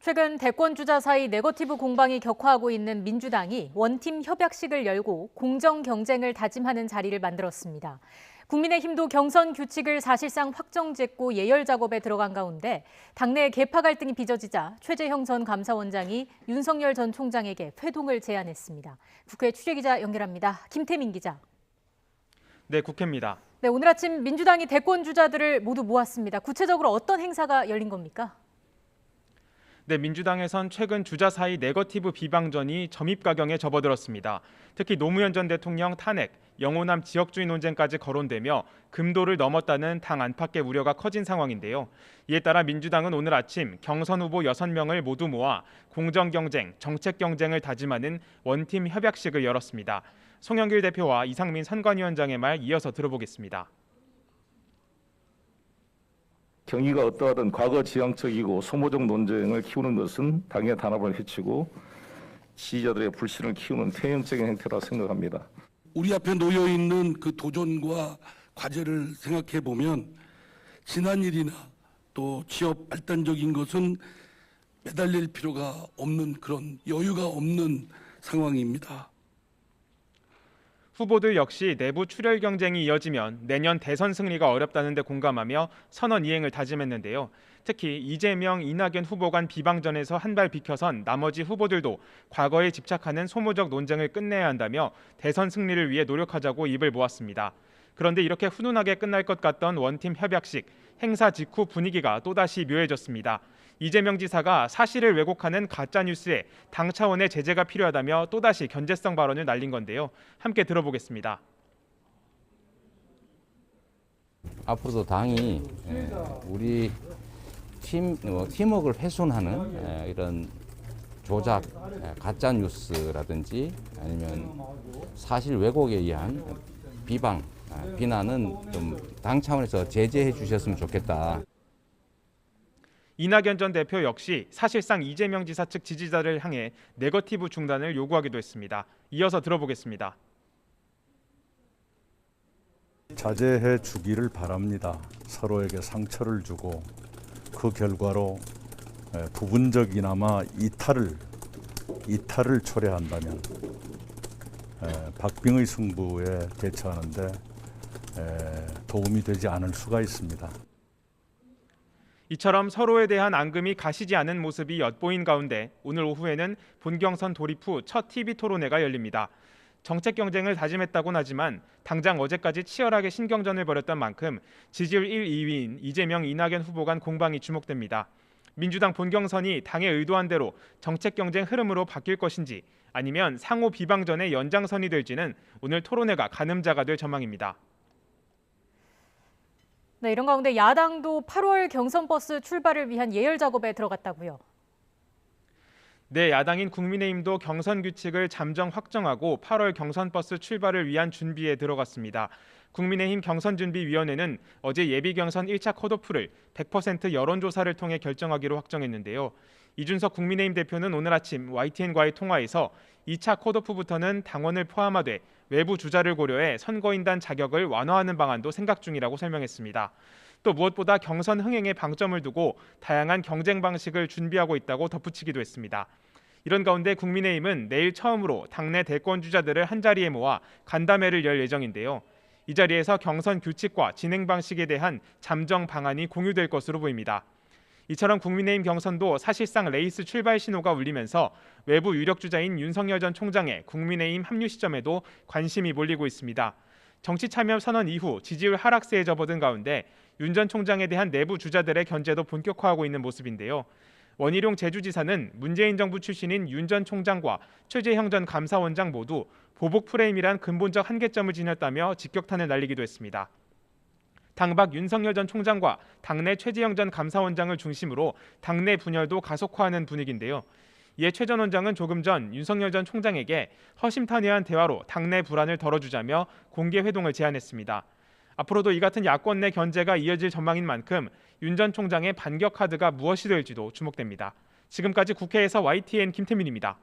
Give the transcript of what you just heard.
최근 대권 주자 사이 네거티브 공방이 격화하고 있는 민주당이 원팀 협약식을 열고 공정 경쟁을 다짐하는 자리를 만들었습니다. 국민의힘도 경선 규칙을 사실상 확정짓고 예열 작업에 들어간 가운데 당내 계파 갈등이 빚어지자 최재형 전 감사원장이 윤석열 전 총장에게 회동을 제안했습니다. 국회 취재기자 연결합니다. 김태민 기자. 네, 국회입니다. 네, 오늘 아침 민주당이 대권 주자들을 모두 모았습니다. 구체적으로 어떤 행사가 열린 겁니까? 네, 민주당에선 최근 주자 사이 네거티브 비방전이 점입가경에 접어들었습니다. 특히 노무현 전 대통령 탄핵, 영호남 지역주의 논쟁까지 거론되며 금도를 넘었다는 당 안팎의 우려가 커진 상황인데요. 이에 따라 민주당은 오늘 아침 경선 후보 6명을 모두 모아 공정 경쟁, 정책 경쟁을 다짐하는 원팀 협약식을 열었습니다. 송영길 대표와 이상민 선관위원장의 말 이어서 들어보겠습니다. 경위가 어떠하든 과거 지향적이고 소모적 논쟁을 키우는 것은 당의 단합을 해치고 지지자들의 불신을 키우는 퇴행적인 행태라 생각합니다. 우리 앞에 놓여 있는 그 도전과 과제를 생각해 보면 지난 일이나 또 취업 발단적인 것은 매달릴 필요가 없는 그런 여유가 없는 상황입니다. 후보들 역시 내부 출혈 경쟁이 이어지면 내년 대선 승리가 어렵다는 데 공감하며 선언 이행을 다짐했는데요. 특히 이재명, 이낙연 후보 간 비방전에서 한 발 비켜선 나머지 후보들도 과거에 집착하는 소모적 논쟁을 끝내야 한다며 대선 승리를 위해 노력하자고 입을 모았습니다. 그런데 이렇게 훈훈하게 끝날 것 같던 원팀 협약식, 행사 직후 분위기가 또다시 묘해졌습니다. 이재명 지사가 사실을 왜곡하는 가짜뉴스에 당 차원의 제재가 필요하다며 또다시 견제성 발언을 날린 건데요. 함께 들어보겠습니다. 앞으로도 당이 우리 팀워크를 훼손하는 이런 조작, 가짜뉴스라든지 아니면 사실 왜곡에 의한 비방, 비난은 좀 당 차원에서 제재해 주셨으면 좋겠다. 이낙연 전 대표 역시 사실상 이재명 지사 측 지지자를 향해 네거티브 중단을 요구하기도 했습니다. 이어서 들어보겠습니다. 자제해 주기를 바랍니다. 서로에게 상처를 주고 그 결과로 부분적이나마 이탈을 초래한다면 박빙의 승부에 대처하는데 도움이 되지 않을 수가 있습니다. 이처럼 서로에 대한 앙금이 가시지 않은 모습이 엿보인 가운데 오늘 오후에는 본경선 돌입 후 첫 TV 토론회가 열립니다. 정책 경쟁을 다짐했다고는 하지만 당장 어제까지 치열하게 신경전을 벌였던 만큼 지지율 1, 2위인 이재명, 이낙연 후보 간 공방이 주목됩니다. 민주당 본경선이 당의 의도한 대로 정책 경쟁 흐름으로 바뀔 것인지 아니면 상호 비방전의 연장선이 될지는 오늘 토론회가 가늠자가 될 전망입니다. 네, 이런 가운데 야당도 8월 경선 버스 출발을 위한 예열 작업에 들어갔다고요. 네, 야당인 국민의힘도 경선 규칙을 잠정 확정하고 8월 경선 버스 출발을 위한 준비에 들어갔습니다. 국민의힘 경선준비위원회는 어제 예비경선 1차 컷오프를 100% 여론조사를 통해 결정하기로 확정했는데요. 이준석 국민의힘 대표는 오늘 아침 YTN과의 통화에서 2차 컷오프부터는 당원을 포함하되 외부 주자를 고려해 선거인단 자격을 완화하는 방안도 생각 중이라고 설명했습니다. 또 무엇보다 경선 흥행에 방점을 두고 다양한 경쟁 방식을 준비하고 있다고 덧붙이기도 했습니다. 이런 가운데 국민의힘은 내일 처음으로 당내 대권 주자들을 한자리에 모아 간담회를 열 예정인데요. 이 자리에서 경선 규칙과 진행 방식에 대한 잠정 방안이 공유될 것으로 보입니다. 이처럼 국민의힘 경선도 사실상 레이스 출발 신호가 울리면서 외부 유력 주자인 윤석열 전 총장의 국민의힘 합류 시점에도 관심이 몰리고 있습니다. 정치 참여 선언 이후 지지율 하락세에 접어든 가운데 윤 전 총장에 대한 내부 주자들의 견제도 본격화하고 있는 모습인데요. 원희룡 제주지사는 문재인 정부 출신인 윤 전 총장과 최재형 전 감사원장 모두 보복 프레임이란 근본적 한계점을 지녔다며 직격탄을 날리기도 했습니다. 당박 윤석열 전 총장과 당내 최재형 전 감사원장을 중심으로 당내 분열도 가속화하는 분위기인데요. 이에 최 전 원장은 조금 전 윤석열 전 총장에게 허심탄회한 대화로 당내 불안을 덜어주자며 공개 회동을 제안했습니다. 앞으로도 이 같은 야권 내 견제가 이어질 전망인 만큼 윤 전 총장의 반격 카드가 무엇이 될지도 주목됩니다. 지금까지 국회에서 YTN 김태민입니다.